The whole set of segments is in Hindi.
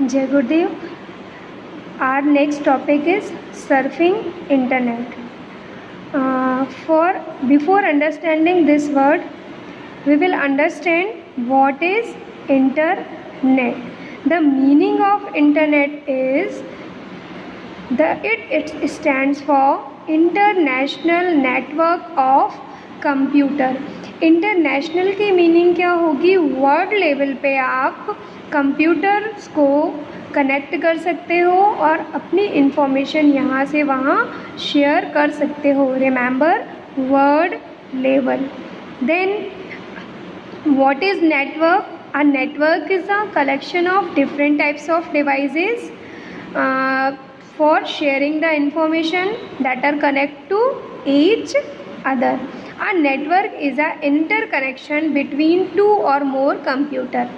Jai Gurudev. Our next topic is surfing internet. Before understanding this word, we will understand what is internet. The meaning of internet is it stands for International Network of Computer. International की मीनिंग क्या होगी? वर्ल्ड लेवल पे आप कंप्यूटर्स को कनेक्ट कर सकते हो और अपनी इंफॉर्मेशन यहाँ से वहाँ शेयर कर सकते हो. Remember, world level. Then what is network? A network is a collection of different types of devices for sharing the information that are connected to each other. A network is an interconnection between two or more computers.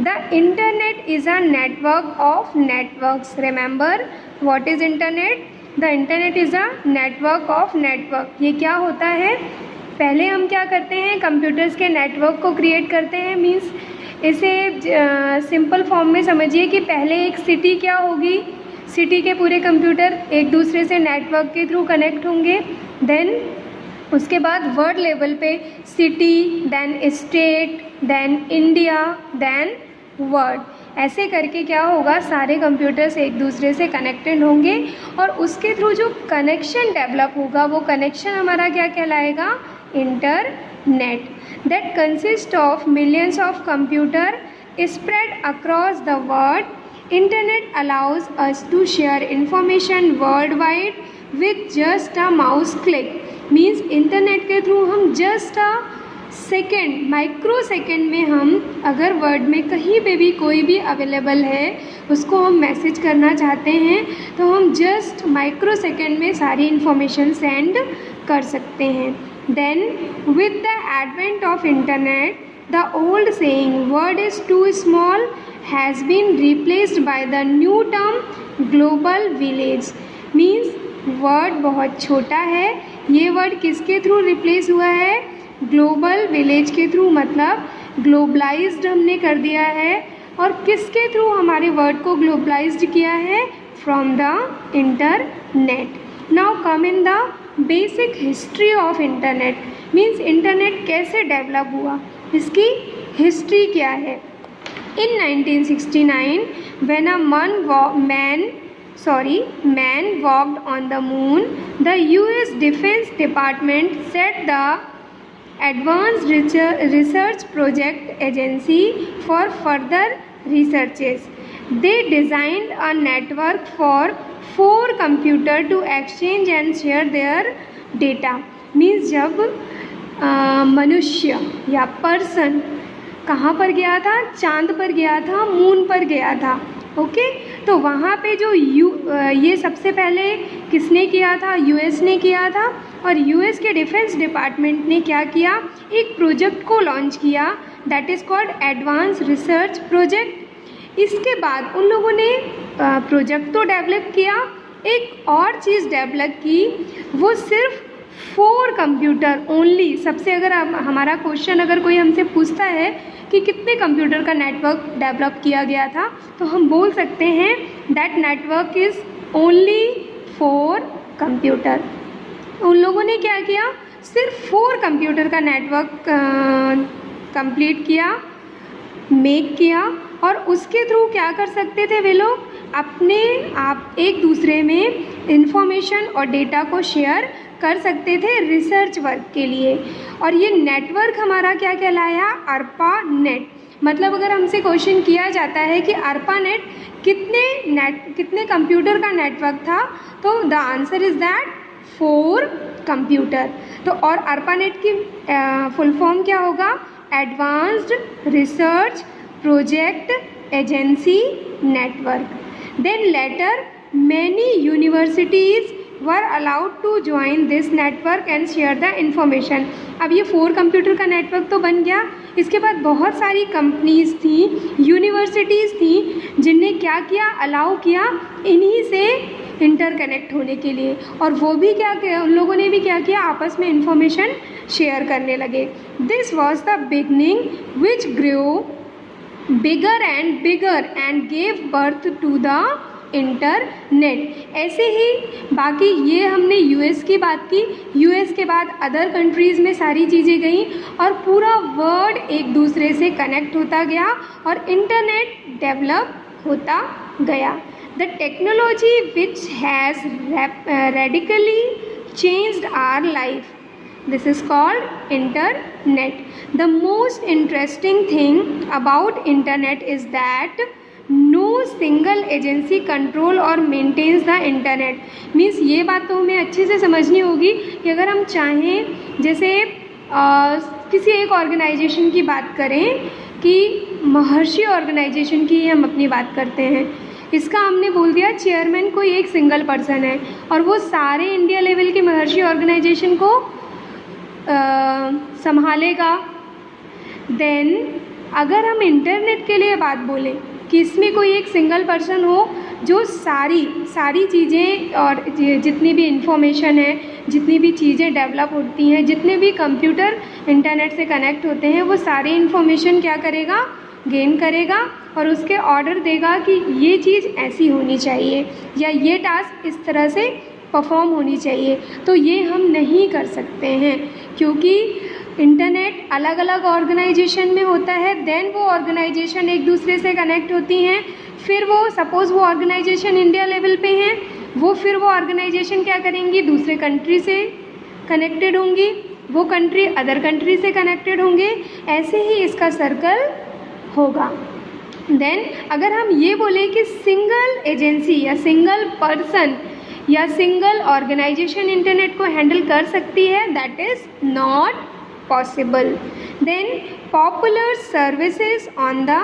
The internet is a network of networks. Remember what is internet? The internet is a network of network. ये क्या होता है? पहले हम क्या करते हैं? कंप्यूटर्स के नेटवर्क को क्रिएट करते हैं. मीन्स इसे सिंपल फॉर्म में समझिए कि पहले एक सिटी क्या होगी? सिटी के पूरे कंप्यूटर एक दूसरे से नेटवर्क के थ्रू कनेक्ट होंगे. देन उसके बाद वर्ल्ड लेवल पे city, then state, then India, then world. ऐसे करके क्या होगा? सारे कंप्यूटर्स एक दूसरे से कनेक्टेड होंगे और उसके थ्रू जो कनेक्शन डेवलप होगा वो कनेक्शन हमारा क्या कहलाएगा? Internet. That consist of millions of computer spread across the world. Internet allows us to share information worldwide with just a mouse click. Means internet के थ्रू हम just a second, micro second में हम अगर वर्ल्ड में कहीं पे भी कोई भी अवेलेबल है उसको हम मैसेज करना चाहते हैं तो हम जस्ट माइक्रो सेकेंड में सारी इंफॉर्मेशन सेंड कर सकते हैं. Then with the advent of internet the old saying word is too small has been replaced by the new term global village. Means word बहुत छोटा है. ये वर्ड किसके थ्रू रिप्लेस हुआ है? ग्लोबल विलेज के थ्रू. मतलब ग्लोबलाइज्ड हमने कर दिया है. और किसके थ्रू हमारे वर्ड को ग्लोबलाइज्ड किया है? From the internet. Now come in the basic history of internet. Means internet कैसे डेवलप हुआ, इसकी हिस्ट्री क्या है? इन 1969 when a man walked on the moon, the US Defense Department set the Advanced Research Project Agency for further researches. They designed a network for 4 computers to exchange and share their data. Means जब मनुष्य या पर्सन कहाँ पर गया था? चांद पर गया था, मून पर गया था. ओके, तो वहाँ पे जो ये सबसे पहले किसने किया था? यूएस ने किया था. और यूएस के डिफेंस डिपार्टमेंट ने क्या किया? एक प्रोजेक्ट को लॉन्च किया, that is called advance research project. इसके बाद उन लोगों ने प्रोजेक्ट तो डेवलप किया, एक और चीज़ डेवलप की, वो सिर्फ 4 कंप्यूटर ओनली. सबसे अगर हमारा क्वेश्चन अगर कोई हमसे पूछता है कि कितने कंप्यूटर का नेटवर्क डेवलप किया गया था तो हम बोल सकते हैं that network is only 4 computer. उन लोगों ने क्या किया? सिर्फ 4 कंप्यूटर का नेटवर्क कंप्लीट किया, मेक किया. और उसके थ्रू क्या कर सकते थे वे लोग? अपने आप एक दूसरे में इंफॉर्मेशन और डेटा को शेयर कर सकते थे रिसर्च वर्क के लिए. और ये नेटवर्क हमारा क्या कहलाया? ARPANET. मतलब अगर हमसे क्वेश्चन किया जाता है कि अर्पा नेट कितने कंप्यूटर का नेटवर्क था, तो the answer is that 4 computer. तो और अर्पा नेट की फुल फॉर्म क्या होगा? Advanced research project agency network. Then later many universities were allowed to join this network and share the information. अब ये 4 कंप्यूटर का नेटवर्क तो बन गया. इसके बाद बहुत सारी कंपनीज थी, यूनिवर्सिटीज़ थी जिनने क्या किया? अलाउ किया इन्हीं से इंटरकनेक्ट होने के लिए. और वो भी क्या किया? उन लोगों ने भी क्या किया? आपस में इंफॉर्मेशन शेयर करने लगे. This was the beginning which grow bigger and gave birth to the internet. ऐसे ही बाकी ये हमने यूएस की बात की, यूएस के बाद अदर कंट्रीज़ में सारी चीज़ें गई और पूरा वर्ल्ड एक दूसरे से कनेक्ट होता गया और इंटरनेट डेवलप होता गया। The technology which has radically changed our life, this is called internet. The most interesting thing about internet is that no single agency control or maintains the internet. Means ये बात तो हमें अच्छे से समझनी होगी कि अगर हम चाहें, जैसे किसी एक ऑर्गेनाइजेशन की बात करें कि महर्षि ऑर्गेनाइजेशन की हम अपनी बात करते हैं, इसका हमने बोल दिया चेयरमैन कोई एक सिंगल पर्सन है और वो सारे इंडिया लेवल के महर्षि ऑर्गेनाइजेशन को संभालेगा। देन अगर हम इंटरनेट के लिए बात बोलें कि इसमें कोई एक सिंगल पर्सन हो जो सारी चीज़ें और जितनी भी इंफॉर्मेशन है, जितनी भी चीज़ें डेवलप होती हैं, जितने भी कंप्यूटर इंटरनेट से कनेक्ट होते हैं, वो सारी इंफॉर्मेशन क्या करेगा, गेन करेगा और उसके ऑर्डर देगा कि ये चीज़ ऐसी होनी चाहिए या ये टास्क इस तरह से परफॉर्म होनी चाहिए। तो ये हम नहीं कर सकते हैं क्योंकि इंटरनेट अलग अलग ऑर्गेनाइजेशन में होता है। देन वो ऑर्गेनाइजेशन एक दूसरे से कनेक्ट होती हैं, फिर वो सपोज़ वो ऑर्गेनाइजेशन इंडिया लेवल पे हैं, फिर वो ऑर्गेनाइजेशन क्या करेंगी, दूसरे कंट्री से कनेक्टेड होंगी, वो कंट्री अदर कंट्री से कनेक्टेड होंगे, ऐसे ही इसका सर्कल होगा। देन अगर हम ये बोलें कि सिंगल एजेंसी या सिंगल पर्सन या सिंगल ऑर्गेनाइजेशन इंटरनेट को हैंडल कर सकती है, that is not possible. Then popular services on the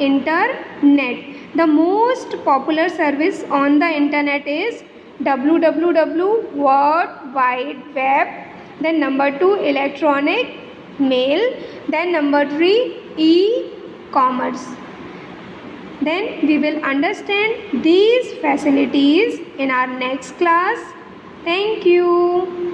internet, the most popular service on the internet is www world wide web, then number 2 electronic mail, then number 3 e-commerce. Then we will understand these facilities in our next class. Thank you.